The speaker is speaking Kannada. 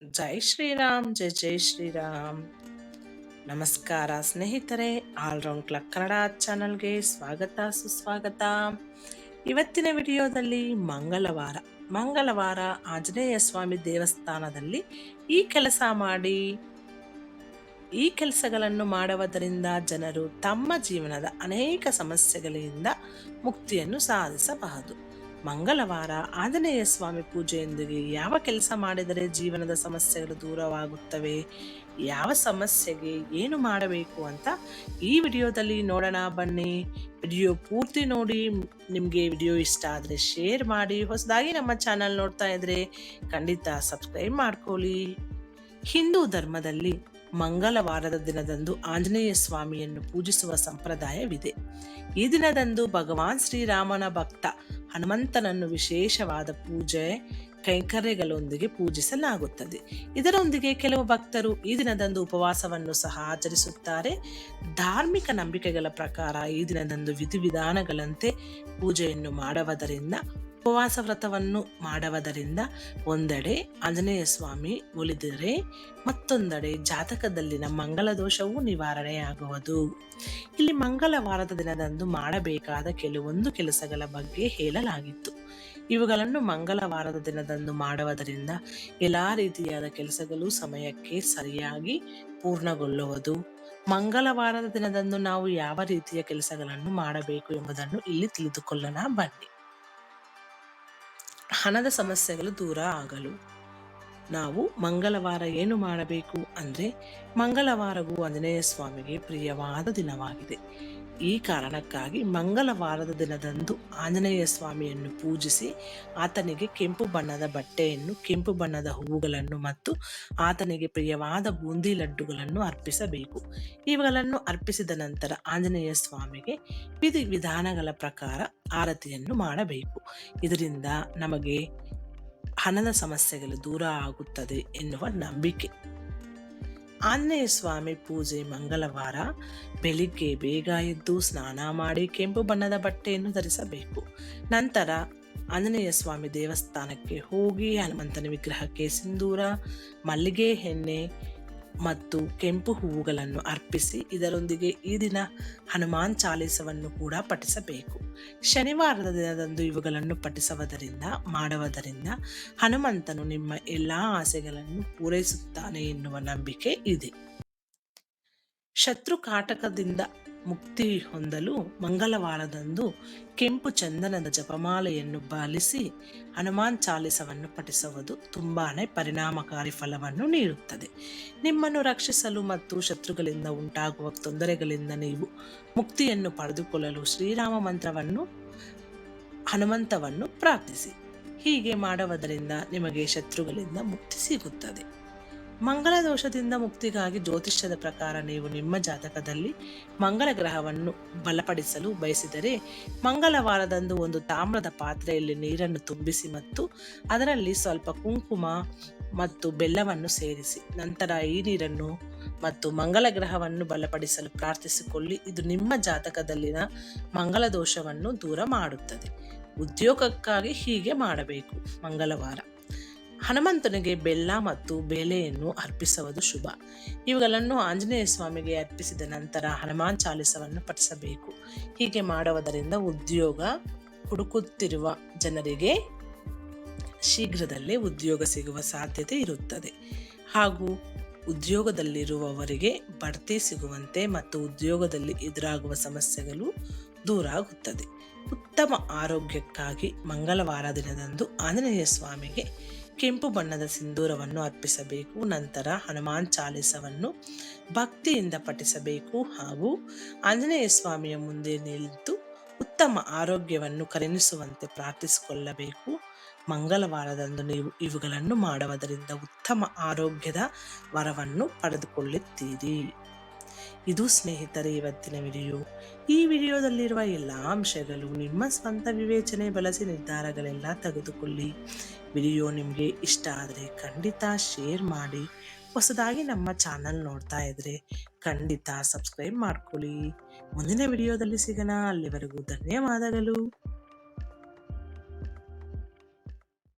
ಜೈ ಶ್ರೀರಾಮ್, ಜೈ ಜೈ ಶ್ರೀರಾಮ್. ನಮಸ್ಕಾರ ಸ್ನೇಹಿತರೆ, ಆಲ್ರೌಂಡ್ ಕ್ಲಬ್ ಕನ್ನಡ ಚಾನಲ್ಗೆ ಸ್ವಾಗತ ಸುಸ್ವಾಗತ. ಇವತ್ತಿನ ವಿಡಿಯೋದಲ್ಲಿ ಮಂಗಳವಾರ ಆಂಜನೇಯ ಸ್ವಾಮಿ ದೇವಸ್ಥಾನದಲ್ಲಿ ಈ ಕೆಲಸ ಮಾಡಿ, ಈ ಕೆಲಸಗಳನ್ನು ಮಾಡುವುದರಿಂದ ಜನರು ತಮ್ಮ ಜೀವನದ ಅನೇಕ ಸಮಸ್ಯೆಗಳಿಂದ ಮುಕ್ತಿಯನ್ನು ಸಾಧಿಸಬಹುದು. ಮಂಗಳವಾರ ಆಂಜನೇಯ ಸ್ವಾಮಿ ಪೂಜೆಯೊಂದಿಗೆ ಯಾವ ಕೆಲಸ ಮಾಡಿದರೆ ಜೀವನದ ಸಮಸ್ಯೆಗಳು ದೂರವಾಗುತ್ತವೆ, ಯಾವ ಸಮಸ್ಯೆಗೆ ಏನು ಮಾಡಬೇಕು ಅಂತ ಈ ವಿಡಿಯೋದಲ್ಲಿ ನೋಡೋಣ ಬನ್ನಿ. ವಿಡಿಯೋ ಪೂರ್ತಿ ನೋಡಿ. ನಿಮಗೆ ವಿಡಿಯೋ ಇಷ್ಟ ಆದರೆ ಶೇರ್ ಮಾಡಿ. ಹೊಸದಾಗಿ ನಮ್ಮ ಚಾನಲ್ ನೋಡ್ತಾ ಇದ್ರೆ ಖಂಡಿತ ಸಬ್ಸ್ಕ್ರೈಬ್ ಮಾಡ್ಕೊಳ್ಳಿ. ಹಿಂದೂ ಧರ್ಮದಲ್ಲಿ ಮಂಗಳವಾರದ ದಿನದಂದು ಆಂಜನೇಯ ಸ್ವಾಮಿಯನ್ನು ಪೂಜಿಸುವ ಸಂಪ್ರದಾಯವಿದೆ. ಈ ದಿನದಂದು ಭಗವಾನ್ ಶ್ರೀರಾಮನ ಭಕ್ತ ಹನುಮಂತನನ್ನು ವಿಶೇಷವಾದ ಪೂಜೆ ಕೈಂಕರ್ಯಗಳೊಂದಿಗೆ ಪೂಜಿಸಲಾಗುತ್ತದೆ. ಇದರೊಂದಿಗೆ ಕೆಲವು ಭಕ್ತರು ಈ ದಿನದಂದು ಉಪವಾಸವನ್ನು ಸಹ ಆಚರಿಸುತ್ತಾರೆ. ಧಾರ್ಮಿಕ ನಂಬಿಕೆಗಳ ಪ್ರಕಾರ ಈ ದಿನದಂದು ವಿಧಿವಿಧಾನಗಳಂತೆ ಪೂಜೆಯನ್ನು ಮಾಡುವುದರಿಂದ, ಉಪವಾಸ ವ್ರತವನ್ನು ಮಾಡುವುದರಿಂದ ಒಂದೆಡೆ ಆಂಜನೇಯ ಸ್ವಾಮಿ ಒಲಿದರೆ ಮತ್ತೊಂದೆಡೆ ಜಾತಕದಲ್ಲಿನ ಮಂಗಲ ದೋಷವೂ ನಿವಾರಣೆಯಾಗುವುದು. ಇಲ್ಲಿ ಮಂಗಳವಾರದ ದಿನದಂದು ಮಾಡಬೇಕಾದ ಕೆಲವೊಂದು ಕೆಲಸಗಳ ಬಗ್ಗೆ ಹೇಳಲಾಗಿತ್ತು. ಇವುಗಳನ್ನು ಮಂಗಳವಾರದ ದಿನದಂದು ಮಾಡುವುದರಿಂದ ಎಲ್ಲಾ ರೀತಿಯಾದ ಕೆಲಸಗಳು ಸಮಯಕ್ಕೆ ಸರಿಯಾಗಿ ಪೂರ್ಣಗೊಳ್ಳುವುದು. ಮಂಗಳವಾರದ ದಿನದಂದು ನಾವು ಯಾವ ರೀತಿಯ ಕೆಲಸಗಳನ್ನು ಮಾಡಬೇಕು ಎಂಬುದನ್ನು ಇಲ್ಲಿ ತಿಳಿದುಕೊಳ್ಳೋಣ ಬನ್ನಿ. ಹಣದ ಸಮಸ್ಯೆಗಳು ದೂರ ಆಗಲು ನಾವು ಮಂಗಳವಾರ ಏನು ಮಾಡಬೇಕು ಅಂದರೆ, ಮಂಗಳವಾರವು ಆಂಜನೇಯ ಸ್ವಾಮಿಗೆ ಪ್ರಿಯವಾದ ದಿನವಾಗಿದೆ. ಈ ಕಾರಣಕ್ಕಾಗಿ ಮಂಗಳವಾರದ ದಿನದಂದು ಆಂಜನೇಯ ಸ್ವಾಮಿಯನ್ನು ಪೂಜಿಸಿ ಆತನಿಗೆ ಕೆಂಪು ಬಣ್ಣದ ಬಟ್ಟೆಯನ್ನು, ಕೆಂಪು ಬಣ್ಣದ ಹೂವುಗಳನ್ನು ಮತ್ತು ಆತನಿಗೆ ಪ್ರಿಯವಾದ ಬೂಂದಿ ಲಡ್ಡುಗಳನ್ನು ಅರ್ಪಿಸಬೇಕು. ಇವುಗಳನ್ನು ಅರ್ಪಿಸಿದ ನಂತರ ಆಂಜನೇಯ ಸ್ವಾಮಿಗೆ ವಿಧಾನಗಳ ಪ್ರಕಾರ ಆರತಿಯನ್ನು ಮಾಡಬೇಕು. ಇದರಿಂದ ನಮಗೆ ಹಣದ ಸಮಸ್ಯೆಗಳು ದೂರ ಆಗುತ್ತದೆ ಎನ್ನುವ ನಂಬಿಕೆ. ಆಂಜನೇಯ ಸ್ವಾಮಿ ಪೂಜೆ ಮಂಗಳವಾರ ಬೆಳಿಗ್ಗೆ ಬೇಗ ಎದ್ದು ಸ್ನಾನ ಮಾಡಿ ಕೆಂಪು ಬಣ್ಣದ ಬಟ್ಟೆಯನ್ನು ಧರಿಸಬೇಕು. ನಂತರ ಆಂಜನೇಯ ಸ್ವಾಮಿ ದೇವಸ್ಥಾನಕ್ಕೆ ಹೋಗಿ ಹನುಮಂತನ ವಿಗ್ರಹಕ್ಕೆ ಸಿಂಧೂರ, ಮಲ್ಲಿಗೆ ಎಣ್ಣೆ ಮತ್ತು ಕೆಂಪು ಹೂವುಗಳನ್ನು ಅರ್ಪಿಸಿ ಇದರೊಂದಿಗೆ ಈ ದಿನ ಹನುಮಾನ್ ಚಾಲೀಸವನ್ನು ಕೂಡ ಪಠಿಸಬೇಕು. ಶನಿವಾರದ ದಿನದಂದು ಇವುಗಳನ್ನು ಮಾಡುವುದರಿಂದ ಹನುಮಂತನು ನಿಮ್ಮ ಎಲ್ಲಾ ಆಸೆಗಳನ್ನು ಪೂರೈಸುತ್ತಾನೆ ಎನ್ನುವ ನಂಬಿಕೆ ಇದೆ. ಶತ್ರು ಕಾಟಕದಿಂದ ಮುಕ್ತಿ ಹೊಂದಲು ಮಂಗಳವಾರದಂದು ಕೆಂಪು ಚಂದನದ ಜಪಮಾಲೆಯನ್ನು ಬಾಲಿಸಿ ಹನುಮಾನ್ ಚಾಲೀಸವನ್ನು ಪಠಿಸುವುದು ತುಂಬಾನೇ ಪರಿಣಾಮಕಾರಿ ಫಲವನ್ನು ನೀಡುತ್ತದೆ. ನಿಮ್ಮನ್ನು ರಕ್ಷಿಸಲು ಮತ್ತು ಶತ್ರುಗಳಿಂದ ಉಂಟಾಗುವ ತೊಂದರೆಗಳಿಂದ ನೀವು ಮುಕ್ತಿಯನ್ನು ಪಡೆದುಕೊಳ್ಳಲು ಶ್ರೀರಾಮ ಮಂತ್ರವನ್ನು, ಹನುಮಂತವನ್ನು ಪ್ರಾರ್ಥಿಸಿ. ಹೀಗೆ ಮಾಡುವುದರಿಂದ ನಿಮಗೆ ಶತ್ರುಗಳಿಂದ ಮುಕ್ತಿ ಸಿಗುತ್ತದೆ. ಮಂಗಳ ದೋಷದಿಂದ ಮುಕ್ತಿಗಾಗಿ ಜ್ಯೋತಿಷ್ಯದ ಪ್ರಕಾರ ನೀವು ನಿಮ್ಮ ಜಾತಕದಲ್ಲಿ ಮಂಗಳ ಗ್ರಹವನ್ನು ಬಲಪಡಿಸಲು ಬಯಸಿದರೆ ಮಂಗಳವಾರದಂದು ಒಂದು ತಾಮ್ರದ ಪಾತ್ರೆಯಲ್ಲಿ ನೀರನ್ನು ತುಂಬಿಸಿ ಮತ್ತು ಅದರಲ್ಲಿ ಸ್ವಲ್ಪ ಕುಂಕುಮ ಮತ್ತು ಬೆಲ್ಲವನ್ನು ಸೇರಿಸಿ ನಂತರ ಈ ನೀರನ್ನು ಮತ್ತು ಮಂಗಳ ಗ್ರಹವನ್ನು ಬಲಪಡಿಸಲು ಪ್ರಾರ್ಥಿಸಿಕೊಳ್ಳಿ. ಇದು ನಿಮ್ಮ ಜಾತಕದಲ್ಲಿನ ಮಂಗಳ ದೋಷವನ್ನು ದೂರ ಮಾಡುತ್ತದೆ. ಉದ್ಯೋಗಕ್ಕಾಗಿ ಹೀಗೆ ಮಾಡಬೇಕು. ಮಂಗಳವಾರ ಹನುಮಂತನಿಗೆ ಬೆಲ್ಲ ಮತ್ತು ಬೇಳೆಯನ್ನು ಅರ್ಪಿಸುವುದು ಶುಭ. ಇವುಗಳನ್ನು ಆಂಜನೇಯ ಸ್ವಾಮಿಗೆ ಅರ್ಪಿಸಿದ ನಂತರ ಹನುಮಾನ್ ಚಾಲೀಸವನ್ನು ಪಠಿಸಬೇಕು. ಹೀಗೆ ಮಾಡುವುದರಿಂದ ಉದ್ಯೋಗ ಹುಡುಕುತ್ತಿರುವ ಜನರಿಗೆ ಶೀಘ್ರದಲ್ಲೇ ಉದ್ಯೋಗ ಸಿಗುವ ಸಾಧ್ಯತೆ ಇರುತ್ತದೆ ಹಾಗೂ ಉದ್ಯೋಗದಲ್ಲಿರುವವರಿಗೆ ಬಡ್ತಿ ಸಿಗುವಂತೆ ಮತ್ತು ಉದ್ಯೋಗದಲ್ಲಿ ಎದುರಾಗುವ ಸಮಸ್ಯೆಗಳು ದೂರ ಆಗುತ್ತದೆ. ಉತ್ತಮ ಆರೋಗ್ಯಕ್ಕಾಗಿ ಮಂಗಳವಾರ ದಿನದಂದು ಆಂಜನೇಯ ಸ್ವಾಮಿಗೆ ಕೆಂಪು ಬಣ್ಣದ ಸಿಂಧೂರವನ್ನು ಅರ್ಪಿಸಬೇಕು. ನಂತರ ಹನುಮಾನ್ ಚಾಲೀಸವನ್ನು ಭಕ್ತಿಯಿಂದ ಪಠಿಸಬೇಕು ಹಾಗೂ ಆಂಜನೇಯ ಸ್ವಾಮಿಯ ಮುಂದೆ ನಿಂತು ಉತ್ತಮ ಆರೋಗ್ಯವನ್ನು ಕರುಣಿಸುವಂತೆ ಪ್ರಾರ್ಥಿಸಿಕೊಳ್ಳಬೇಕು. ಮಂಗಳವಾರದಂದು ನೀವು ಇವುಗಳನ್ನು ಮಾಡುವುದರಿಂದ ಉತ್ತಮ ಆರೋಗ್ಯದ ವರವನ್ನು ಪಡೆದುಕೊಳ್ಳುತ್ತೀರಿ. ಇದು ಸ್ನೇಹಿತರೆ ಇವತ್ತಿನ ವಿಡಿಯೋ. ಈ ವಿಡಿಯೋದಲ್ಲಿರುವ ಎಲ್ಲ ಅಂಶಗಳು ನಿಮ್ಮ ಸ್ವಂತ ವಿವೇಚನೆ ಬಳಸಿ ನಿರ್ಧಾರಗಳೆಲ್ಲ ತೆಗೆದುಕೊಳ್ಳಿ. ವಿಡಿಯೋ ನಿಮಗೆ ಇಷ್ಟ ಆದರೆ ಖಂಡಿತ ಶೇರ್ ಮಾಡಿ. ಹೊಸದಾಗಿ ನಮ್ಮ ಚಾನಲ್ ನೋಡ್ತಾ ಇದ್ರೆ ಖಂಡಿತ ಸಬ್ಸ್ಕ್ರೈಬ್ ಮಾಡ್ಕೊಳ್ಳಿ. ಮುಂದಿನ ವಿಡಿಯೋದಲ್ಲಿ ಸಿಗೋಣ. ಅಲ್ಲಿವರೆಗೂ ಧನ್ಯವಾದಗಳು.